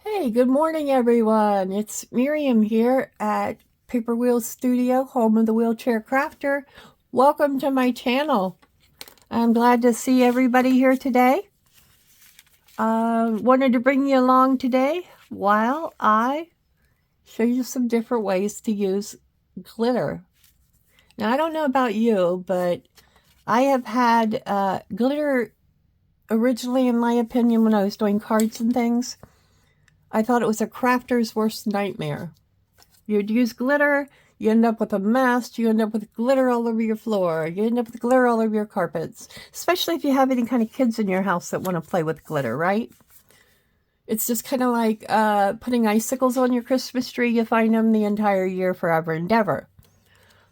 Hey, good morning, everyone. It's Miriam here at Paper Wheels Studio, home of the Wheelchair Crafter. Welcome to my channel. I'm glad to see everybody here today. Wanted to bring you along today while I show you some different ways to use glitter. Now, I don't know about you, but I have had glitter originally, in my opinion, when I was doing cards and things. I thought it was a crafter's worst nightmare. You'd use glitter, you end up with a mess, you end up with glitter all over your floor, you end up with glitter all over your carpets, especially if you have any kind of kids in your house that want to play with glitter, right? It's just kind of like putting icicles on your Christmas tree. You find them the entire year, forever and ever.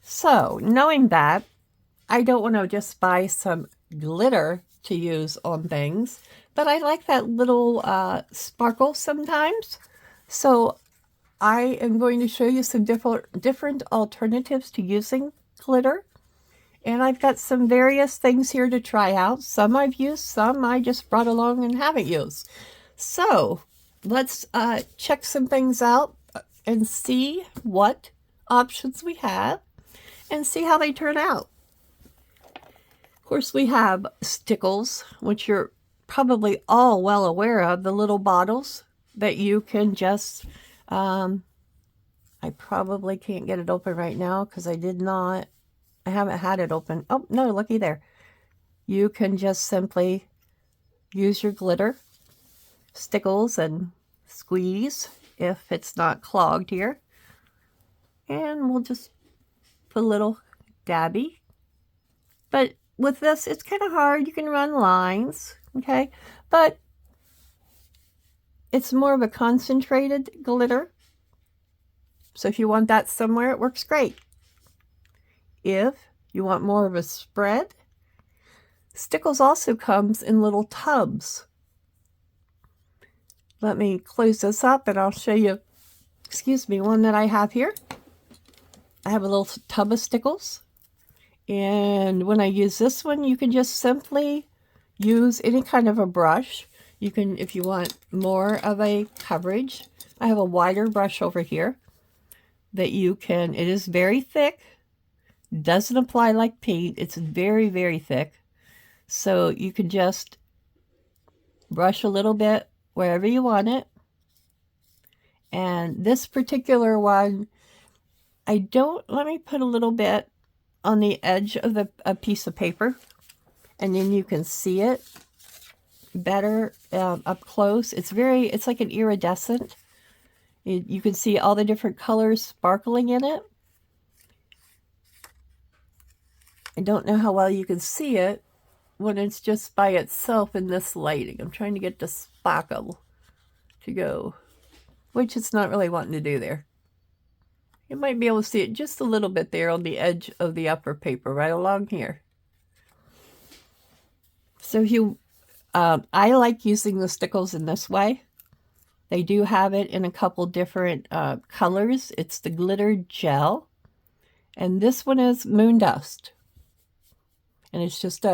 So, knowing that, I don't want to just buy some glitter to use on things, but I like that little sparkle sometimes. So I am going to show you some different alternatives to using glitter. And I've got some various things here to try out. Some I've used, some I just brought along and haven't used. So let's check some things out and see what options we have and see how they turn out. Of course, we have stickles, which you're probably all well aware of, the little bottles that you can just, I probably can't get it open right now because I haven't had it open. Oh, no, looky there. You can just simply use your glitter, stickles, and squeeze if it's not clogged here. And we'll just put a little dabby. But with this, it's kind of hard. You can run lines, okay? But it's more of a concentrated glitter. So if you want that somewhere, it works great. If you want more of a spread, stickles also comes in little tubs. Let me close this up and I'll show you, one that I have here. I have a little tub of stickles. And when I use this one, you can just simply use any kind of a brush. You can, if you want more of a coverage, I have a wider brush over here that you can, it is very thick, doesn't apply like paint, it's very, very thick. So you can just brush a little bit wherever you want it. And this particular one, let me put a little bit on the edge of a piece of paper, and then you can see it better up close. It's like an iridescent. You can see all the different colors sparkling in it. I don't know how well you can see it when it's just by itself in this lighting. I'm trying to get the sparkle to go, which it's not really wanting to do there. You might be able to see it just a little bit there on the edge of the upper paper, right along here. So I like using the stickles in this way. They do have it in a couple different colors. It's the glitter gel, and this one is moon dust. And it's just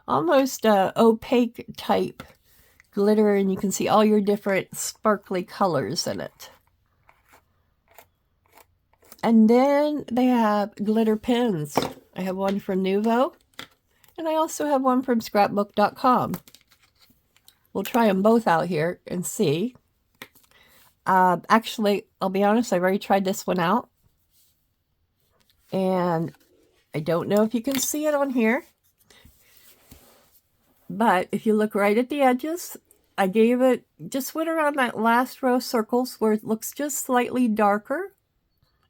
almost opaque type glitter, and you can see all your different sparkly colors in it. And then they have glitter pens. I have one from Nuvo, and I also have one from scrapbook.com. We'll try them both out here and see. Actually, I'll be honest, I've already tried this one out. And I don't know if you can see it on here, but if you look right at the edges, I gave it, just went around that last row of circles where it looks just slightly darker,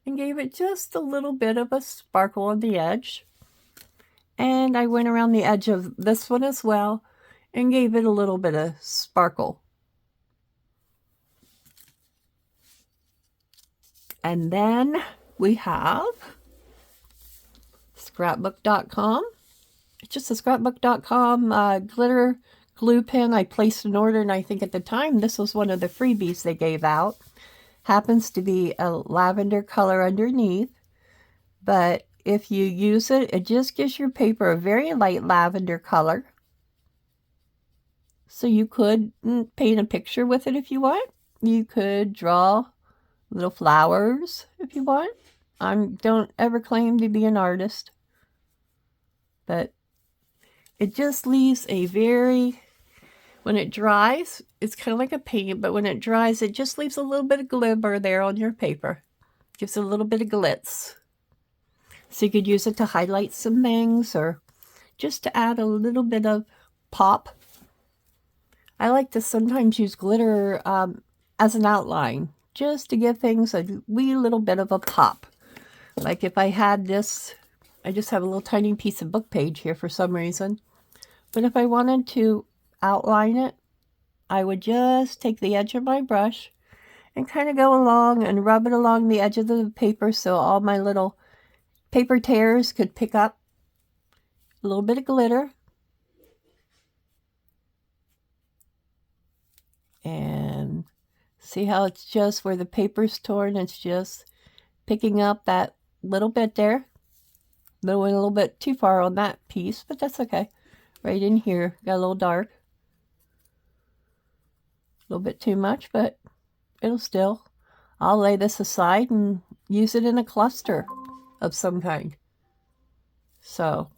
and gave it just a little bit of a sparkle on the edge. And I went around the edge of this one as well and gave it a little bit of sparkle. And then we have scrapbook.com. It's just a scrapbook.com glitter glue pen. I placed an order, and I think at the time this was one of the freebies they gave out. Happens to be a lavender color underneath, but if you use it, it just gives your paper a very light lavender color. So you could paint a picture with it if you want. you could draw little flowers if you want. I don't ever claim to be an artist, but it just leaves a very, when it dries, it's kind of like a paint, but when it dries, it just leaves a little bit of glimmer there on your paper. Gives it a little bit of glitz. So you could use it to highlight some things or just to add a little bit of pop. I like to sometimes use glitter as an outline, just to give things a wee little bit of a pop. Like if I had this, I just have a little tiny piece of book page here for some reason. But if I wanted to outline it, I would just take the edge of my brush and kind of go along and rub it along the edge of the paper so all my little paper tears could pick up a little bit of glitter. And see how it's just where the paper's torn, it's just picking up that little bit there. Went a little bit too far on that piece, but that's okay. Right in here, got a little dark. A little bit too much, but it'll still. I'll lay this aside and use it in a cluster of some kind. So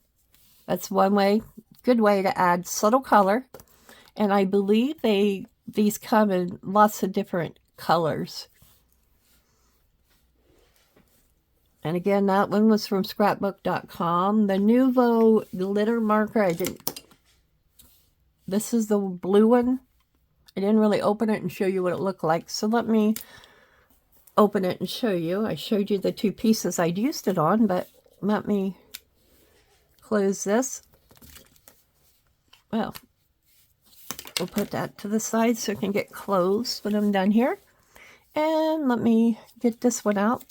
that's one way, good way to add subtle color. And I believe these come in lots of different colors. And again, that one was from scrapbook.com. The Nuvo glitter marker, this is the blue one. I didn't really open it and show you what it looked like. So let me open it and show you. I showed you the two pieces I'd used it on, but let me close this. Well, we'll put that to the side so it can get closed when I'm done here. And let me get this one out.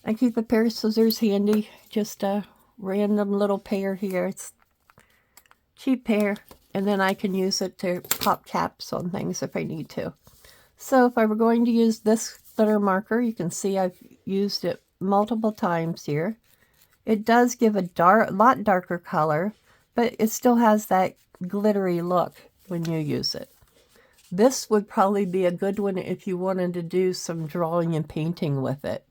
I keep a pair of scissors handy, just a random little pair here. It's cheap pair, and then I can use it to pop caps on things if I need to. So if I were going to use this glitter marker, you can see I've used it multiple times here. It does give a lot darker color, but it still has that glittery look when you use it. This would probably be a good one if you wanted to do some drawing and painting with it.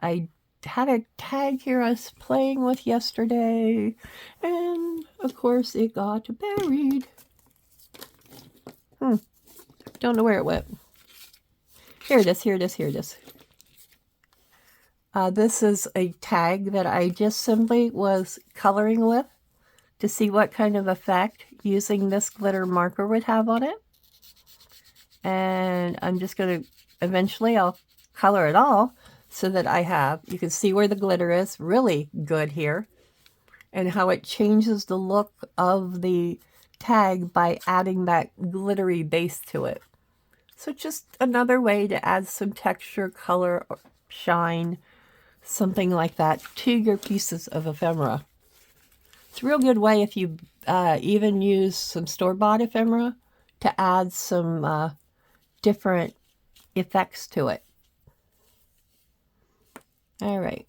I had a tag here I was playing with yesterday, and of course it got buried. Don't know where it went. Here it is, here it is, here it is. This is a tag that I just simply was coloring with to see what kind of effect using this glitter marker would have on it. And I'm just going to, eventually I'll color it all so that you can see where the glitter is, really good here, and how it changes the look of the tag by adding that glittery base to it. So just another way to add some texture, color, or shine, something like that to your pieces of ephemera. It's a real good way if you even use some store-bought ephemera to add some different effects to it. All right.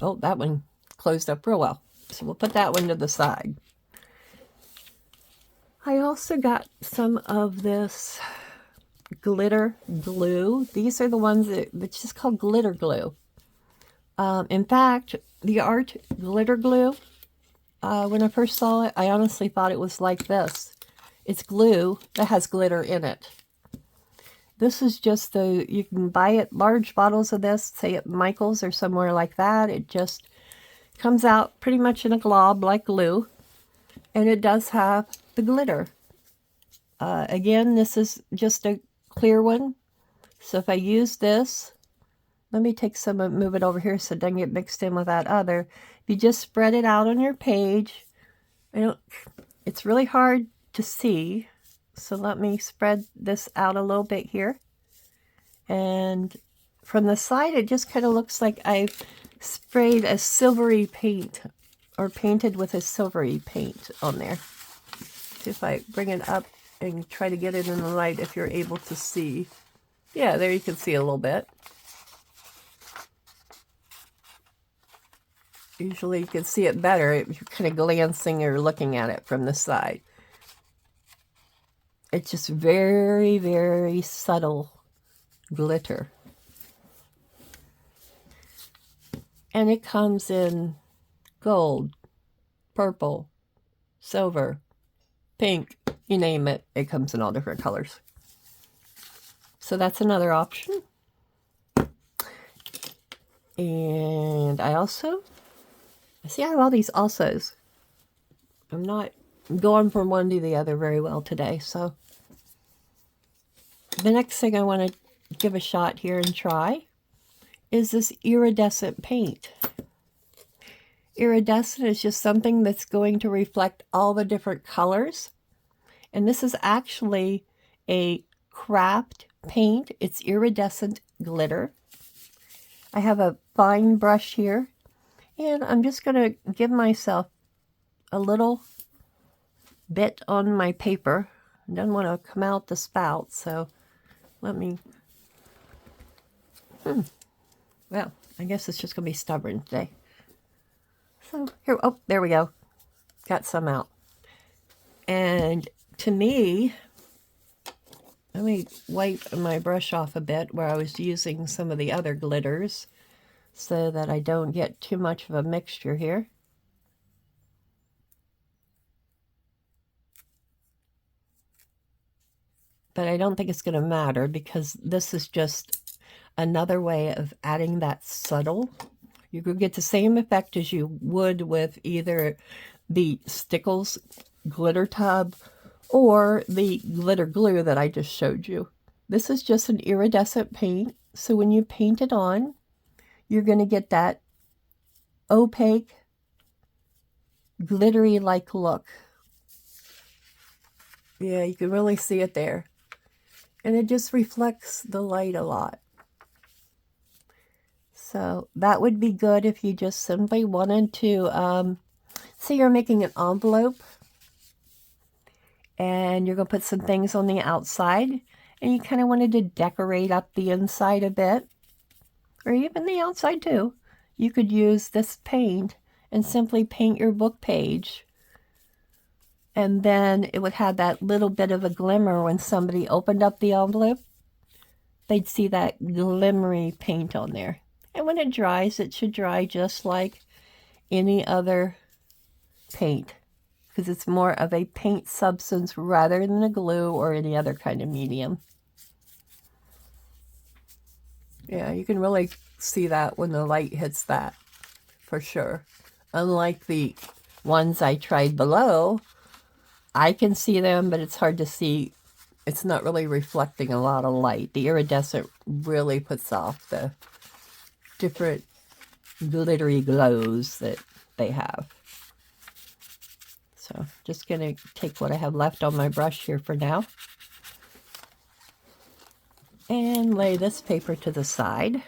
Oh, that one closed up real well. So we'll put that one to the side. I also got some of this glitter glue. These are the ones that's just called glitter glue. In fact, the art glitter glue, when I first saw it, I honestly thought it was like this. It's glue that has glitter in it. This is just you can buy it, large bottles of this, say at Michael's or somewhere like that. It just comes out pretty much in a glob like glue. And it does have the glitter. Again, this is just a clear one. So if I use this, let me take some and move it over here so it doesn't get mixed in with that other. If you just spread it out on your page, it's really hard to see. So let me spread this out a little bit here. And from the side, it just kind of looks like I've sprayed a silvery paint or painted with a silvery paint on there. See if I bring it up and try to get it in the light if you're able to see. Yeah, there you can see a little bit. Usually you can see it better if you're kind of glancing or looking at it from the side. It's just very, very subtle glitter. And it comes in gold, purple, silver, pink, you name it. It comes in all different colors. So that's another option. And I see I have all these alsos. I'm not going from one to the other very well today. So the next thing I want to give a shot here and try is this iridescent paint. Iridescent is just something that's going to reflect all the different colors. And this is actually a craft paint. It's iridescent glitter. I have a fine brush here, and I'm just going to give myself a little bit on my paper. I don't want to come out the spout, so let me... Well, I guess it's just going to be stubborn today. So here, oh, there we go. Got some out. And to me, let me wipe my brush off a bit where I was using some of the other glitters so that I don't get too much of a mixture here. But I don't think it's going to matter because this is just another way of adding that subtle. You could get the same effect as you would with either the Stickles glitter tub or the glitter glue that I just showed you. This is just an iridescent paint, so when you paint it on, you're going to get that opaque, glittery-like look. Yeah, you can really see it there. And it just reflects the light a lot. So that would be good if you just simply wanted to, say you're making an envelope and you're going to put some things on the outside and you kind of wanted to decorate up the inside a bit, or even the outside too. You could use this paint and simply paint your book page, and then it would have that little bit of a glimmer when somebody opened up the envelope. They'd see that glimmery paint on there. And when it dries, it should dry just like any other paint, because it's more of a paint substance rather than a glue or any other kind of medium. Yeah, you can really see that when the light hits that, for sure. Unlike the ones I tried below, I can see them, but it's hard to see. It's not really reflecting a lot of light. The iridescent really puts off the different glittery glows that they have. So just going to take what I have left on my brush here for now and lay this paper to the side.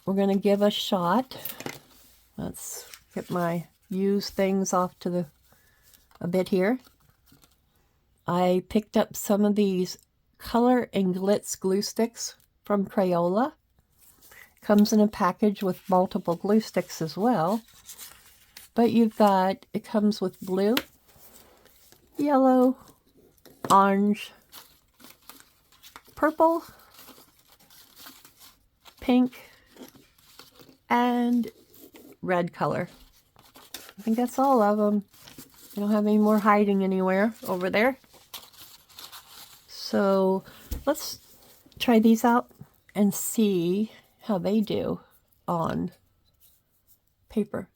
We're going to give a shot. Let's get my used things off to a bit here. I picked up some of these Color and Glitz glue sticks from Crayola. Comes in a package with multiple glue sticks as well. But it comes with blue, yellow, orange, purple, pink, and red color. I think that's all of them. I don't have any more hiding anywhere over there. So let's try these out and see how they do on paper.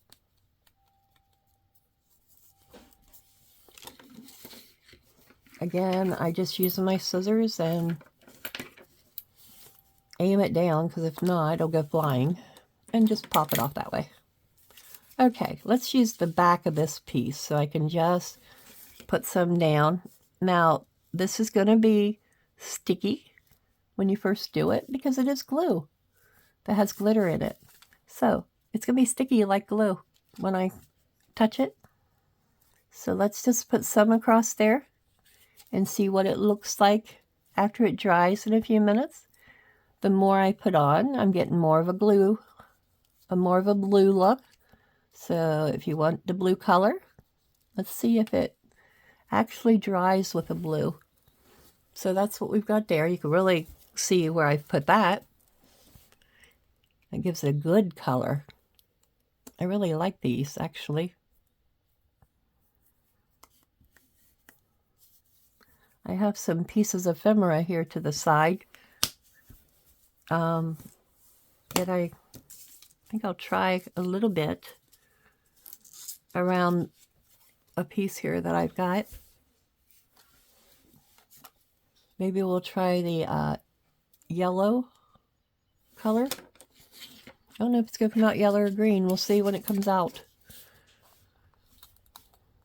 Again, I just use my scissors and aim it down, because if not, it'll go flying, and just pop it off that way. Okay, let's use the back of this piece so I can just put some down. Now, this is going to be sticky when you first do it because it is glue that has glitter in it. So it's going to be sticky like glue when I touch it. So let's just put some across there and see what it looks like after it dries in a few minutes. The more I put on, I'm getting more of a blue look. So if you want the blue color, let's see if it actually dries with a blue. So that's what we've got there. You can really see where I've put that. It gives it a good color. I really like these, actually. I have some pieces of ephemera here to the side that I think I'll try a little bit around a piece here that I've got. Maybe we'll try the yellow color. I don't know if it's going to come out yellow or green. We'll see when it comes out.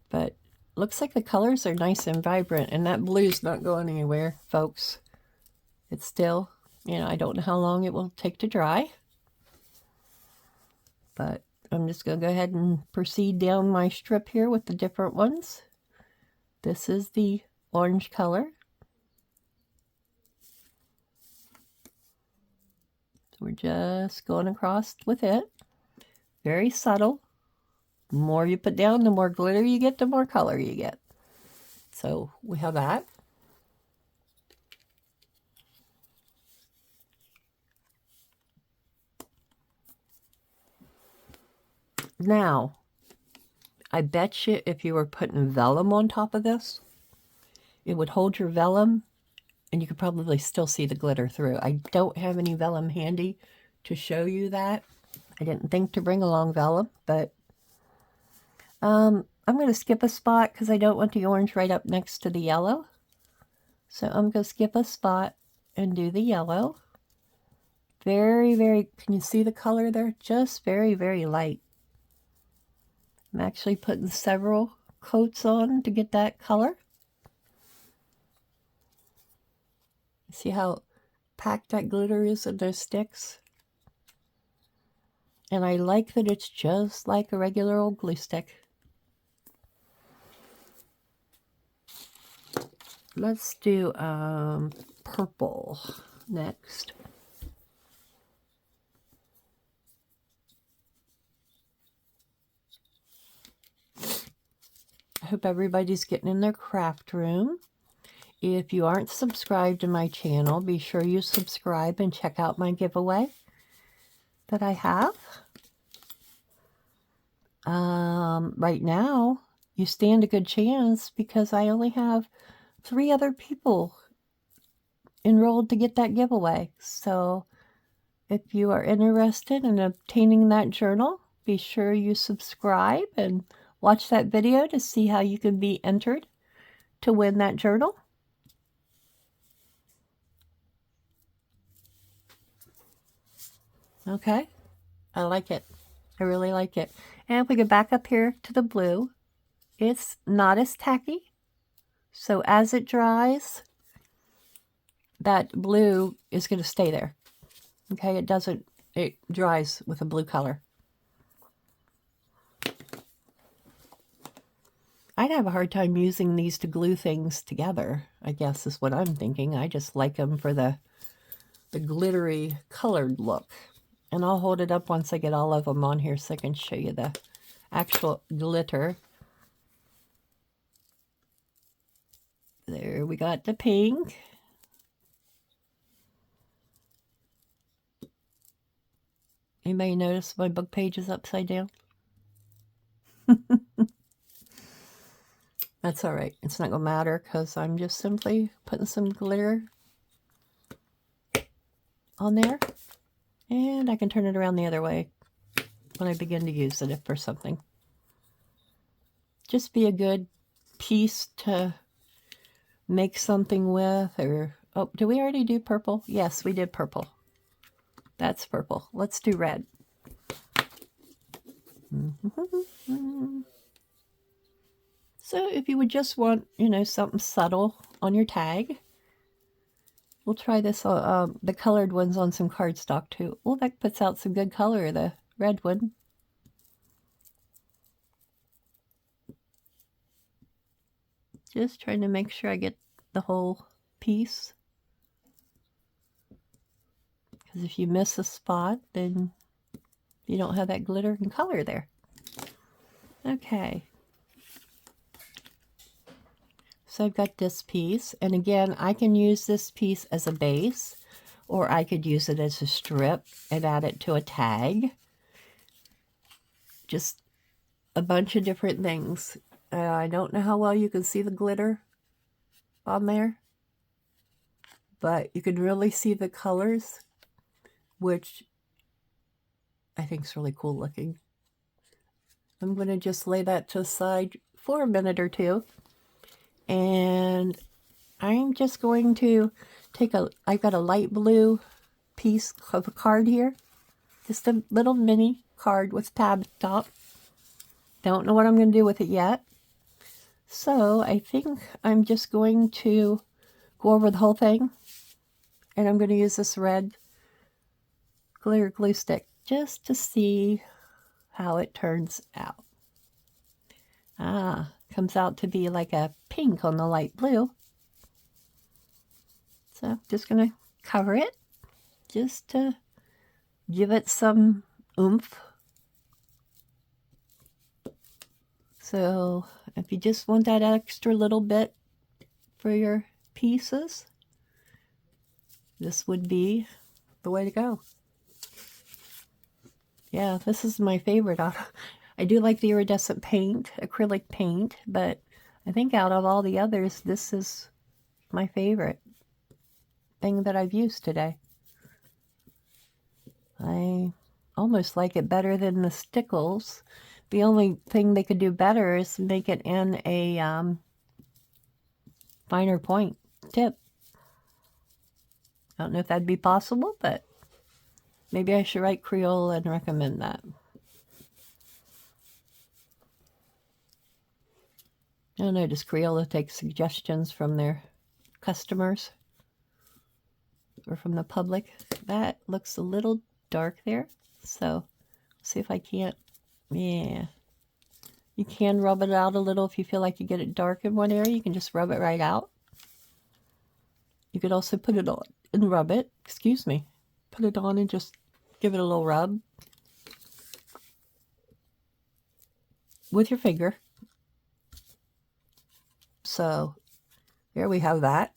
But looks like the colors are nice and vibrant, and that blue's not going anywhere, folks. It's still, you know, I don't know how long it will take to dry. But I'm just going to go ahead and proceed down my strip here with the different ones. This is the orange color. So we're just going across with it. Very subtle. The more you put down, the more glitter you get, the more color you get. So we have that. Now, I bet you if you were putting vellum on top of this, it would hold your vellum and you could probably still see the glitter through. I don't have any vellum handy to show you that. I didn't think to bring along vellum, but I'm going to skip a spot because I don't want the orange right up next to the yellow. So I'm going to skip a spot and do the yellow. Very, very, can you see the color there? Just very, very light. I'm actually putting several coats on to get that color. See how packed that glitter is in those sticks? And I like that it's just like a regular old glue stick. Let's do purple next. I hope everybody's getting in their craft room. If you aren't subscribed to my channel, be sure you subscribe and check out my giveaway that I have. Right now, you stand a good chance because I only have 3 other people enrolled to get that giveaway. So if you are interested in obtaining that journal, be sure you subscribe and watch that video to see how you can be entered to win that journal. Okay, I like it. I really like it. And if we go back up here to the blue, it's not as tacky. So as it dries, that blue is going to stay there. Okay, it dries with a blue color. I'd have a hard time using these to glue things together, I guess is what I'm thinking. I just like them for the glittery colored look. And I'll hold it up once I get all of them on here so I can show you the actual glitter. There we got the pink. Anybody notice my book page is upside down? That's all right. It's not going to matter because I'm just simply putting some glitter on there. And I can turn it around the other way when I begin to use it for something. Just be a good piece to make something with. Or, oh, did we already do purple? Yes, we did purple. That's purple. Let's do red. So if you would just want, you know, something subtle on your tag, we'll try this, the colored ones on some cardstock too. Oh, that puts out some good color, the red one. Just trying to make sure I get the whole piece. Because if you miss a spot, then you don't have that glitter and color there. Okay. So I've got this piece, and again, I can use this piece as a base, or I could use it as a strip and add it to a tag. Just a bunch of different things. I don't know how well you can see the glitter on there, but you can really see the colors, which I think is really cool looking. I'm going to just lay that to the side for a minute or two, and I'm just going to take I've got a light blue piece of a card here, just a little mini card with tab top. Don't know what I'm going to do with it yet. So I think I'm just going to go over the whole thing, and I'm going to use this red glitter glue stick just to see how it turns out. Comes out to be like a pink on the light blue. So just going to cover it just to give it some oomph. So if you just want that extra little bit for your pieces, this would be the way to go. Yeah, this is my favorite. I do like the iridescent paint, acrylic paint, but I think out of all the others, this is my favorite thing that I've used today. I almost like it better than the Stickles. The only thing they could do better is make it in a finer point tip. I don't know if that'd be possible, but maybe I should write Crayola and recommend that. I don't know, does Crayola take suggestions from their customers or from the public? That looks a little dark there, so see if I can't. Yeah, you can rub it out a little if you feel like you get it dark in one area. You can just rub it right out. You could also put it on and rub it. Excuse me. Put it on and just give it a little rub with your finger. So there we have that.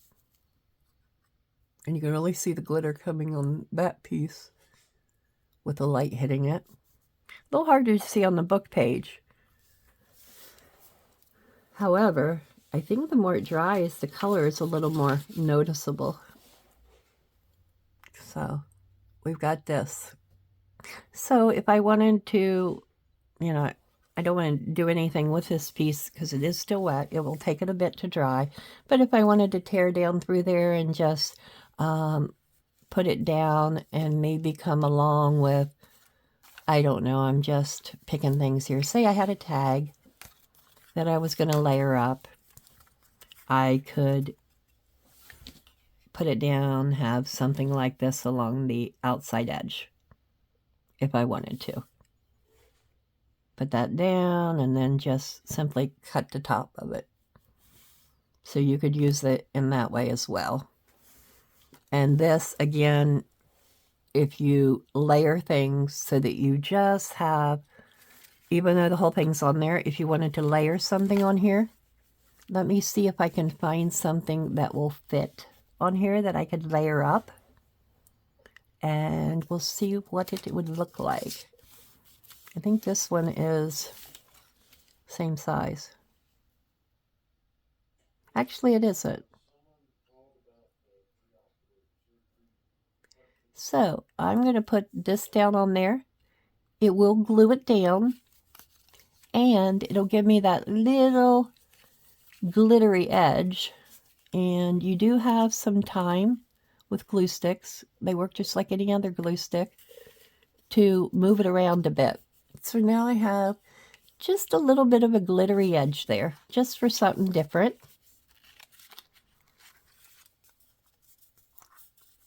And you can really see the glitter coming on that piece with the light hitting it. A little harder to see on the book page. However, I think the more it dries, the color is a little more noticeable. So we've got this. So if I wanted to, you know, I don't want to do anything with this piece because it is still wet. It will take it a bit to dry. But if I wanted to tear down through there and just put it down and maybe come along with, I don't know, I'm just picking things here. Say I had a tag that I was going to layer up. I could put it down, have something like this along the outside edge if I wanted to. Put that down and then just simply cut the top of it. So you could use it in that way as well. And this, again, if you layer things so that you just have, even though the whole thing's on there, if you wanted to layer something on here, let me see if I can find something that will fit on here that I could layer up. And we'll see what it would look like. I think this one is same size. Actually, it isn't. So I'm going to put this down on there. It will glue it down, and it'll give me that little glittery edge. And you do have some time with glue sticks. They work just like any other glue stick to move it around a bit. So now I have just a little bit of a glittery edge there, just for something different.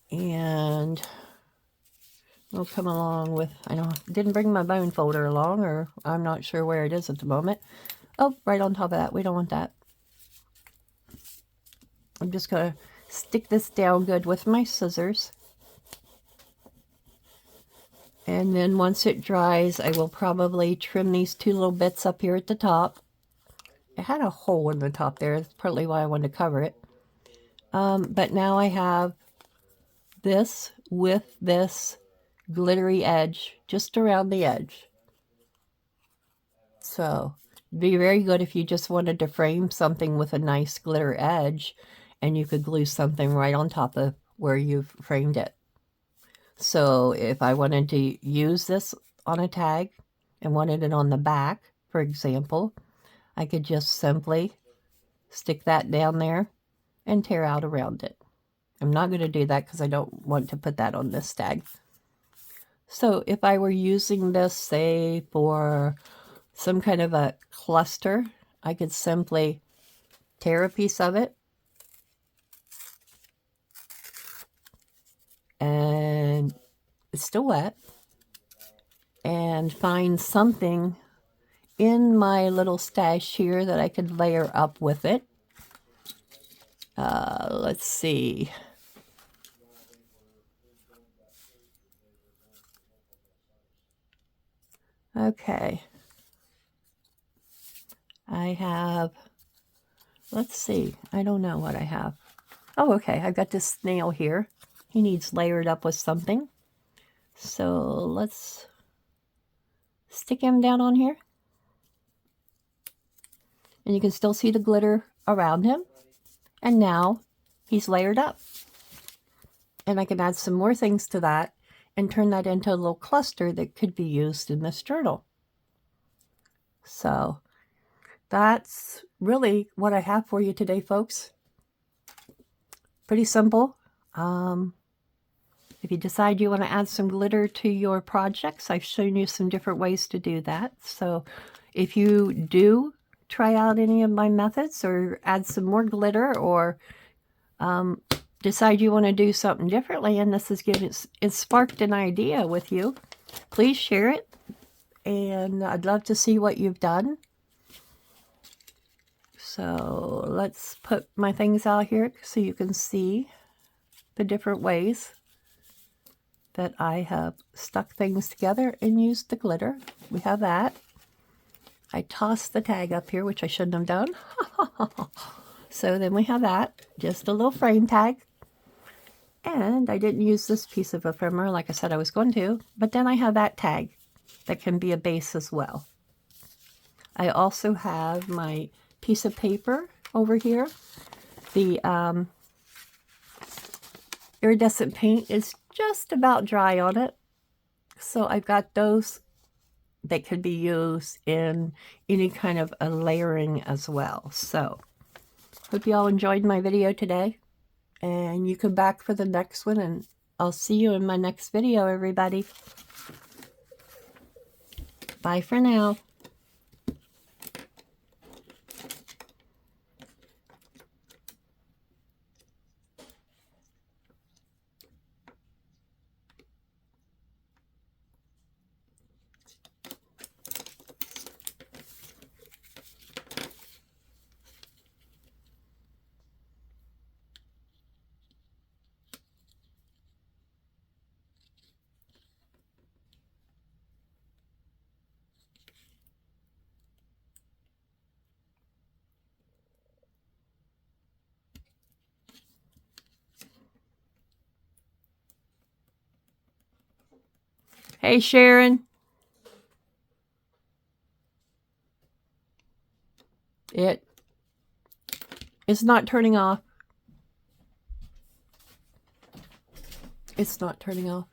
And we'll come along with, didn't bring my bone folder along, or I'm not sure where it is at the moment. Oh, right on top of that. We don't want that. I'm just going to stick this down good with my scissors. And then once it dries, I will probably trim these two little bits up here at the top. I had a hole in the top there. That's partly why I wanted to cover it. But now I have this with this glittery edge just around the edge. So it'd be very good if you just wanted to frame something with a nice glitter edge, and you could glue something right on top of where you've framed it. So if I wanted to use this on a tag and wanted it on the back, for example, I could just simply stick that down there and tear out around it. I'm not going to do that because I don't want to put that on this tag. So if I were using this, say, for some kind of a cluster, I could simply tear a piece of it and it's still wet, and find something in my little stash here that I could layer up with it. Let's see. Okay. I have, let's see, I don't know what I have. Oh, okay, I've got this snail here. He needs layered up with something. So let's stick him down on here. And you can still see the glitter around him. And now he's layered up. And I can add some more things to that and turn that into a little cluster that could be used in this journal. So that's really what I have for you today, folks. Pretty simple. If you decide you want to add some glitter to your projects, I've shown you some different ways to do that. So if you do try out any of my methods or add some more glitter, or decide you want to do something differently and this has sparked an idea with you, please share it. And I'd love to see what you've done. So let's put my things out here so you can see the different ways that I have stuck things together and used the glitter. We have that. I tossed the tag up here, which I shouldn't have done. So then we have that, just a little frame tag. And I didn't use this piece of ephemera like I said I was going to, but then I have that tag that can be a base as well. I also have my piece of paper over here. The iridescent paint is just about dry on it. So I've got those that could be used in any kind of a layering as well. So hope you all enjoyed my video today. And you come back for the next one, and I'll see you in my next video, everybody. Bye for now. Hey, Sharon. It's not turning off. It's not turning off.